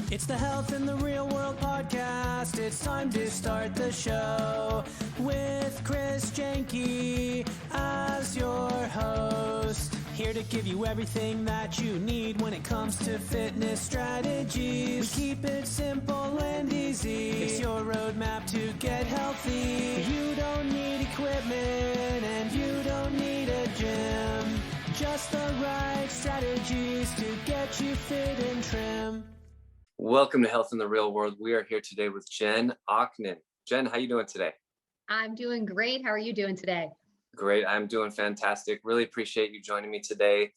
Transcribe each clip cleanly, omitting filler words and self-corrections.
It's the Health in the Real World podcast. It's time to start the show with Chris Janke as your host. Here to give you everything that you need when it comes to fitness strategies. We keep it simple and easy. It's your roadmap to get healthy. You don't need equipment and you don't need a gym. Just the right strategies to get you fit and trim. Welcome to Health in the Real World. We are here today with Jen Oknin. Jen, how you doing today? I'm doing great. How are you doing today? Great. I'm doing fantastic. Really appreciate you joining me today.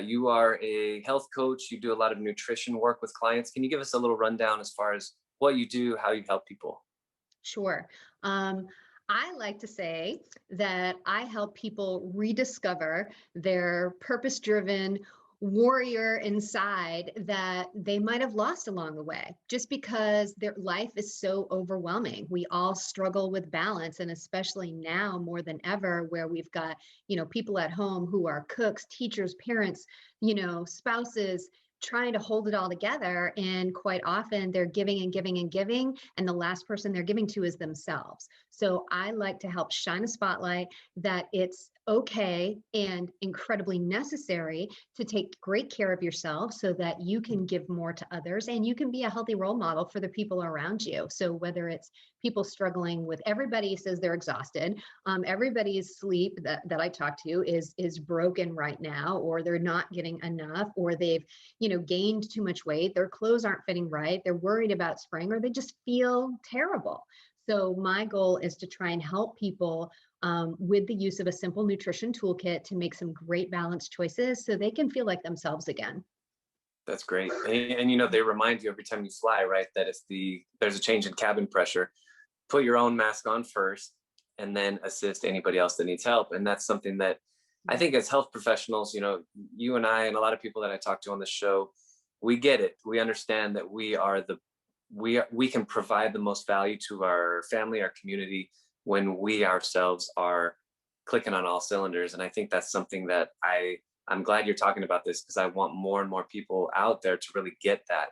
You are a health coach. You do a lot of nutrition work with clients. Can you give us a little rundown as far as what you do, how you help people? Sure. I like to say that I help people rediscover their purpose-driven warrior inside that they might have lost along the way, just because their life is so overwhelming. We all struggle with balance, and especially now more than ever, where we've got, people at home who are cooks, teachers, parents, spouses, trying to hold it all together. And quite often they're giving and giving and giving, and the last person they're giving to is themselves. So I like to help shine a spotlight that it's okay and incredibly necessary to take great care of yourself so that you can give more to others and you can be a healthy role model for the people around you. So whether it's people struggling with, everybody says they're exhausted, everybody's sleep that I talk to is broken right now, or they're not getting enough, or they've gained too much weight, their clothes aren't fitting right, they're worried about spring, or they just feel terrible. So my goal is to try and help people with the use of a simple nutrition toolkit to make some great balanced choices so they can feel like themselves again. That's great. And they remind you every time you fly, right, that if there's a change in cabin pressure, put your own mask on first and then assist anybody else that needs help. And that's something that I think as health professionals, you and I and a lot of people that I talk to on the show, we get it. We understand that we can provide the most value to our family, our community, when we ourselves are clicking on all cylinders. And I think that's something that I'm glad you're talking about this, because I want more and more people out there to really get that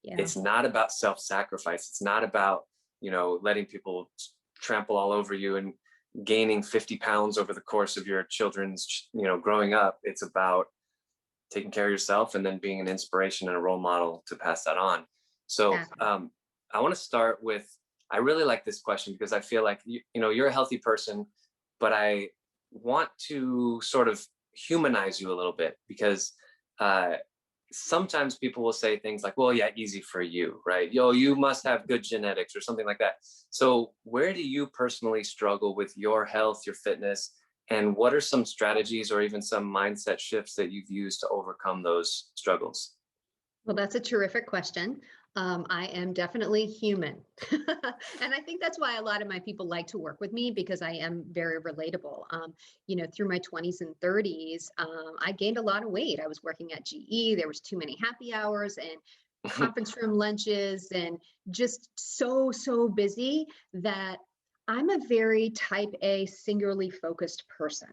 It's not about self-sacrifice. It's not about, letting people trample all over you and gaining 50 pounds over the course of your children's, growing up. It's about taking care of yourself and then being an inspiration and a role model to pass that on. So I want to start with, I really like this question because I feel like, you're a healthy person, but I want to sort of humanize you a little bit, because sometimes people will say things like, well, yeah, easy for you, right? You must have good genetics or something like that. So where do you personally struggle with your health, your fitness, and what are some strategies or even some mindset shifts that you've used to overcome those struggles? Well, that's a terrific question. I am definitely human. And I think that's why a lot of my people like to work with me, because I am very relatable. Through my 20s and 30s, I gained a lot of weight. I was working at GE. There was too many happy hours and conference room lunches and just so busy that I'm a very type A, singularly focused person.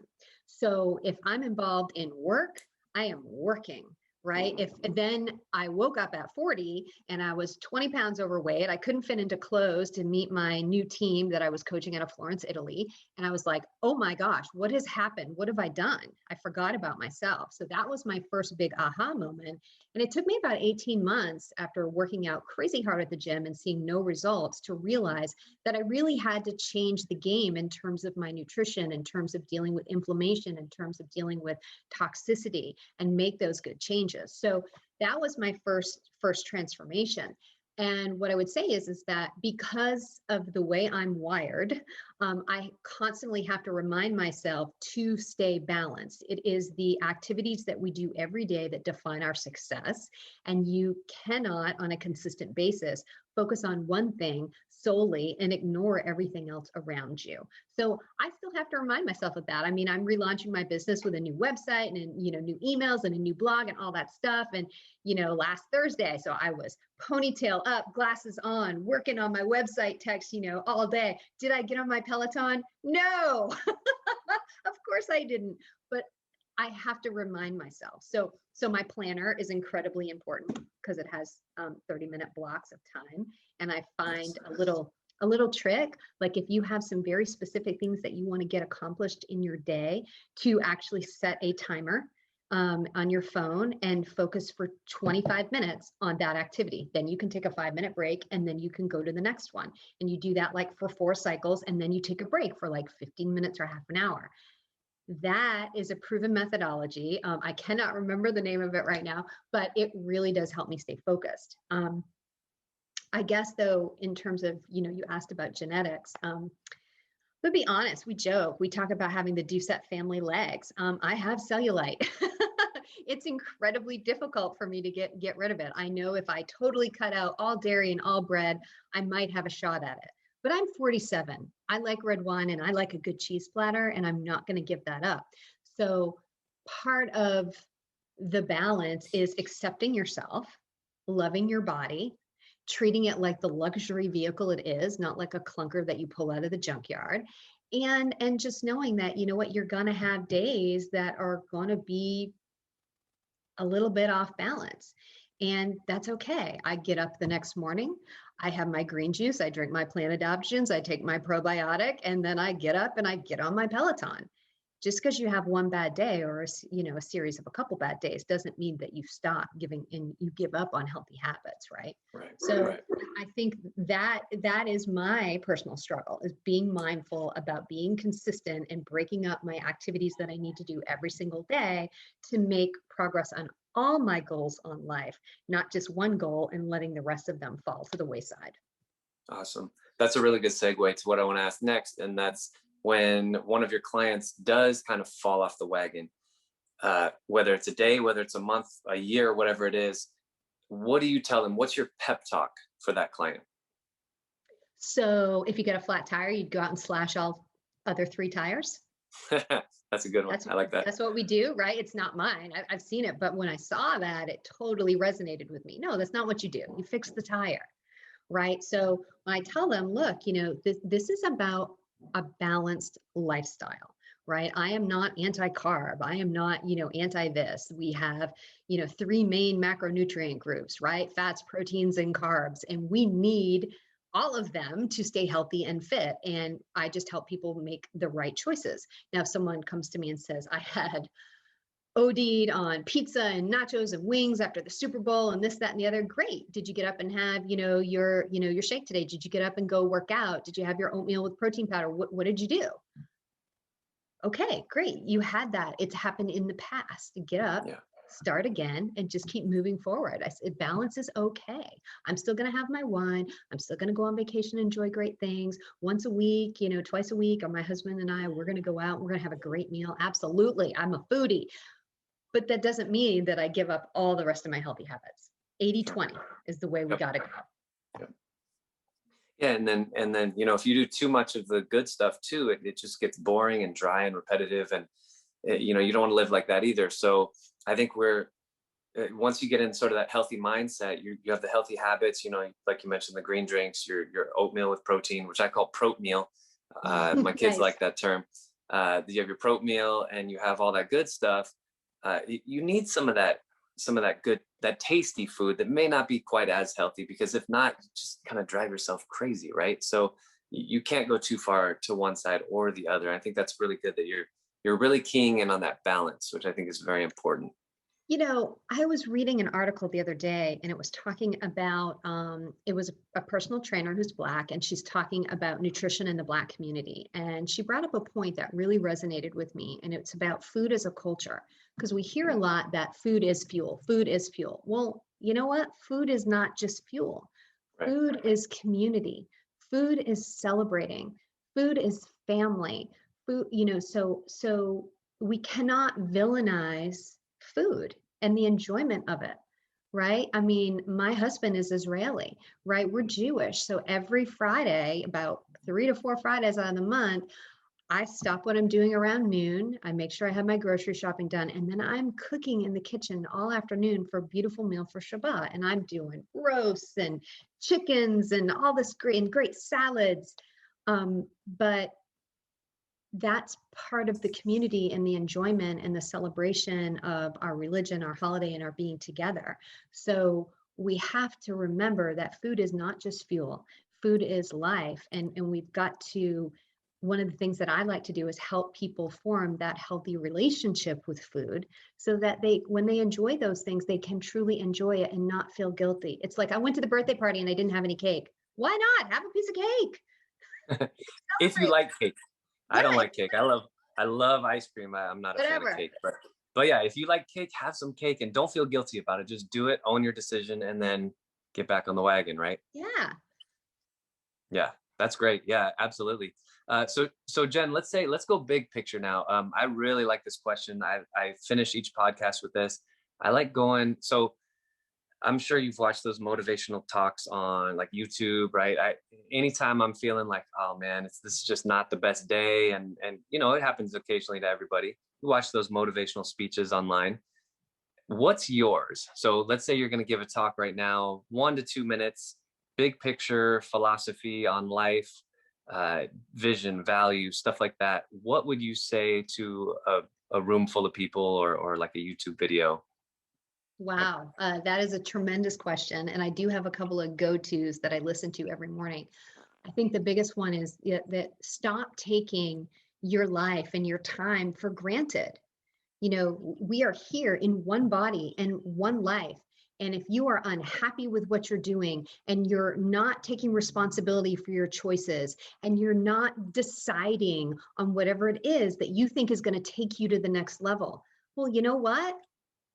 So if I'm involved in work, I am working. Right. If then I woke up at 40 and I was 20 pounds overweight, I couldn't fit into clothes to meet my new team that I was coaching out of Florence, Italy. And I was like, oh my gosh, what has happened? What have I done? I forgot about myself. So that was my first big aha moment. And it took me about 18 months after working out crazy hard at the gym and seeing no results to realize that I really had to change the game in terms of my nutrition, in terms of dealing with inflammation, in terms of dealing with toxicity, and make those good changes. So that was my first transformation. And what I would say is that because of the way I'm wired, I constantly have to remind myself to stay balanced. It is the activities that we do every day that define our success. And you cannot, on a consistent basis, focus on one thing solely and ignore everything else around you. So I still have to remind myself of that. I mean, I'm relaunching my business with a new website and, new emails and a new blog and all that stuff. And, last Thursday, so I was ponytail up, glasses on, working on my website text, all day. Did I get on my Peloton? No, of course I didn't. But I have to remind myself. So my planner is incredibly important because it has 30-minute blocks of time. And I find a little trick, like if you have some very specific things that you want to get accomplished in your day, to actually set a timer on your phone and focus for 25 minutes on that activity. Then you can take a 5-minute break and then you can go to the next one. And you do that like for 4 cycles, and then you take a break for like 15 minutes or half an hour. That is a proven methodology. I cannot remember the name of it right now, but it really does help me stay focused. I guess though, in terms of, you asked about genetics, to be honest, we joke, we talk about having the Doucette family legs. I have cellulite. It's incredibly difficult for me to get rid of it. I know if I totally cut out all dairy and all bread, I might have a shot at it. But I'm 47. I like red wine and I like a good cheese splatter, and I'm not going to give that up. So part of the balance is accepting yourself, loving your body, treating it like the luxury vehicle it is, not like a clunker that you pull out of the junkyard. And just knowing that, you know what, you're going to have days that are going to be a little bit off balance. And that's okay. I get up the next morning, I have my green juice, I drink my plant adaptogens, I take my probiotic, and then I get up and I get on my Peloton. Just because you have one bad day or a series of a couple bad days doesn't mean that you stop giving and you give up on healthy habits, right? So I think that is my personal struggle, is being mindful about being consistent and breaking up my activities that I need to do every single day to make progress on all my goals on life, not just one goal and letting the rest of them fall to the wayside. Awesome. That's a really good segue to what I want to ask next. And that's when one of your clients does kind of fall off the wagon, whether it's a day, whether it's a month, a year, whatever it is, what do you tell them? What's your pep talk for that client? So if you get a flat tire, you'd go out and slash all other 3 tires. That's a good one. I like that. That's what we do, right? It's not mine. I've seen it, but when I saw that, it totally resonated with me. No, that's not what you do. You fix the tire, right? So when I tell them, look, this is about a balanced lifestyle, right? I am not anti-carb. I am not, anti this. We have, 3 main macronutrient groups, right? Fats, proteins, and carbs. And we need all of them to stay healthy and fit. And I just help people make the right choices. Now, if someone comes to me and says, I had OD'd on pizza and nachos and wings after the Super Bowl and this, that, and the other, great. Did you get up and have, your shake today? Did you get up and go work out? Did you have your oatmeal with protein powder? What did you do? Okay, great. You had that. It's happened in the past. Get up, start again, and just keep moving forward. Balance is okay. I'm still going to have my wine. I'm still going to go on vacation, enjoy great things once a week, twice a week. Or my husband and I, we're going to go out. We're going to have a great meal. Absolutely. I'm a foodie. But that doesn't mean that I give up all the rest of my healthy habits. 80-20 is the way we got to go. Yeah. And then, if you do too much of the good stuff too, it just gets boring and dry and repetitive. And, you don't want to live like that either. So I think once you get in sort of that healthy mindset, you have the healthy habits, like you mentioned, the green drinks, your oatmeal with protein, which I call prote meal. My kids like that term. You have your prote meal and you have all that good stuff. You need some of that good, that tasty food that may not be quite as healthy, because if not, you just kind of drive yourself crazy, right? So you can't go too far to one side or the other. I think that's really good that you're really keying in on that balance, which I think is very important. I was reading an article the other day, and it was talking about, it was a personal trainer who's Black, and she's talking about nutrition in the Black community. And she brought up a point that really resonated with me, and it's about food as a culture, because we hear a lot that food is fuel, food is fuel. Well, you know what? Food is not just fuel. Right. Food is community. Food is celebrating. Food is family. Food, so we cannot villainize food and the enjoyment of it, right? I mean, my husband is Israeli, right? We're Jewish. So every Friday, about 3 to 4 Fridays out of the month, I stop what I'm doing around noon. I make sure I have my grocery shopping done. And then I'm cooking in the kitchen all afternoon for a beautiful meal for Shabbat. And I'm doing roasts and chickens and all this great salads. But that's part of the community and the enjoyment and the celebration of our religion, our holiday, and our being together. So we have to remember that food is not just fuel. Food is life. And we've got to, one of the things that I like to do is help people form that healthy relationship with food so that when they enjoy those things, they can truly enjoy it and not feel guilty. It's like, I went to the birthday party and I didn't have any cake. Why not? Have a piece of cake. If you like cake. I don't Right. like cake. I love ice cream. I'm not a fan Whatever. of cake, but yeah, if you like cake, have some cake and don't feel guilty about it. Just do it, own your decision, and then get back on the wagon, right? Yeah. Yeah, that's great. Yeah, absolutely. So Jen, let's go big picture now. I really like this question. I finish each podcast with this. I like going, so I'm sure you've watched those motivational talks on like YouTube, right? Anytime I'm feeling like, oh man, this is just not the best day. And you know, it happens occasionally to everybody. You watch those motivational speeches online. What's yours? So let's say you're going to give a talk right now, 1 to 2 minutes, big picture philosophy on life, vision, value, stuff like that. What would you say to a room full of people or like a YouTube video? Wow, that is a tremendous question. And I do have a couple of go-tos that I listen to every morning. I think the biggest one is that stop taking your life and your time for granted. You know, we are here in one body and one life. And if you are unhappy with what you're doing and you're not taking responsibility for your choices and you're not deciding on whatever it is that you think is going to take you to the next level, well, you know what?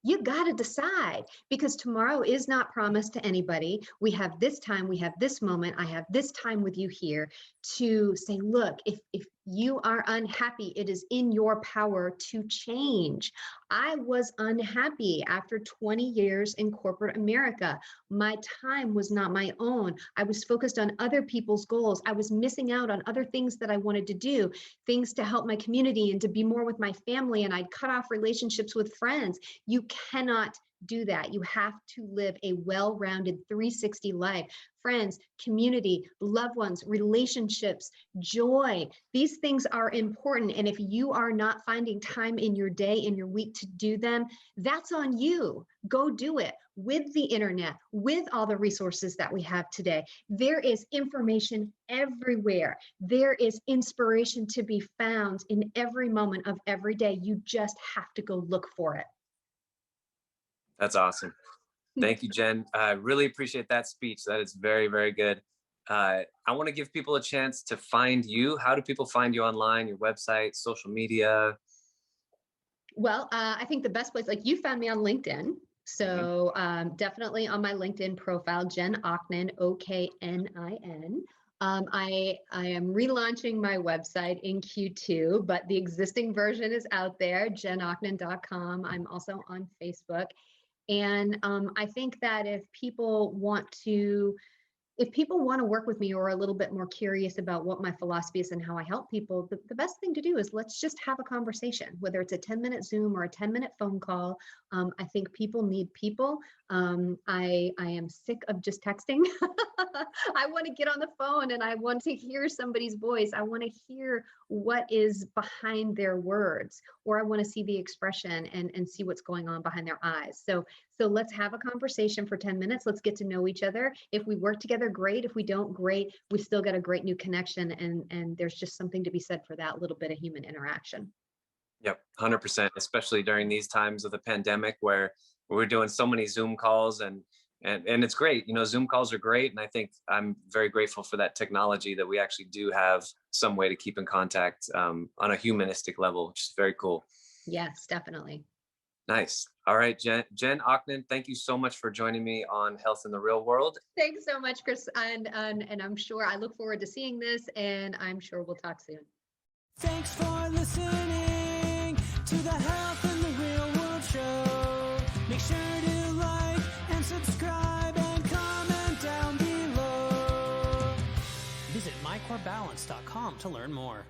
You got to decide, because tomorrow is not promised to anybody. We have this time, we have this moment, I have this time with you here to say, look, if you are unhappy, it is in your power to change. I was unhappy after 20 years in corporate America. My time was not my own. I was focused on other people's goals. I was missing out on other things that I wanted to do, things to help my community and to be more with my family. And I'd cut off relationships with friends. You cannot do that. You have to live a well-rounded 360 life. Friends, community, loved ones, relationships, joy. These things are important. And if you are not finding time in your day, in your week to do them, that's on you. Go do it with the internet, with all the resources that we have today. There is information everywhere. There is inspiration to be found in every moment of every day. You just have to go look for it. That's awesome. Thank you, Jen. I really appreciate that speech. That is very, very good. I want to give people a chance to find you. How do people find you online, your website, social media? Well, I think the best place, like you found me on LinkedIn. So definitely on my LinkedIn profile, Jen Oknin, Oknin. I am relaunching my website in Q2, but the existing version is out there, jenoknin.com. I'm also on Facebook. And I think that if people want to work with me or are a little bit more curious about what my philosophy is and how I help people, the best thing to do is let's just have a conversation, whether it's a 10-minute Zoom or a 10-minute phone call. I think people need people. I am sick of just texting. I want to get on the phone and I want to hear somebody's voice. I want to hear what is behind their words, or I want to see the expression and see what's going on behind their eyes. So let's have a conversation for 10 minutes. Let's get to know each other. If we work together, great. If we don't, great. We still got a great new connection. And there's just something to be said for that little bit of human interaction. Yep, 100%, especially during these times of the pandemic where we're doing so many Zoom calls and it's great. You know, Zoom calls are great. And I think I'm very grateful for that technology that we actually do have some way to keep in contact on a humanistic level, which is very cool. Yes, definitely. Nice. All right, Jen Oknin, thank you so much for joining me on Health in the Real World. Thanks so much, Chris. And I'm sure I look forward to seeing this, and I'm sure we'll talk soon. Thanks for listening to the Health in the Real World show. Make sure to like and subscribe and comment down below. Visit mycorebalance.com to learn more.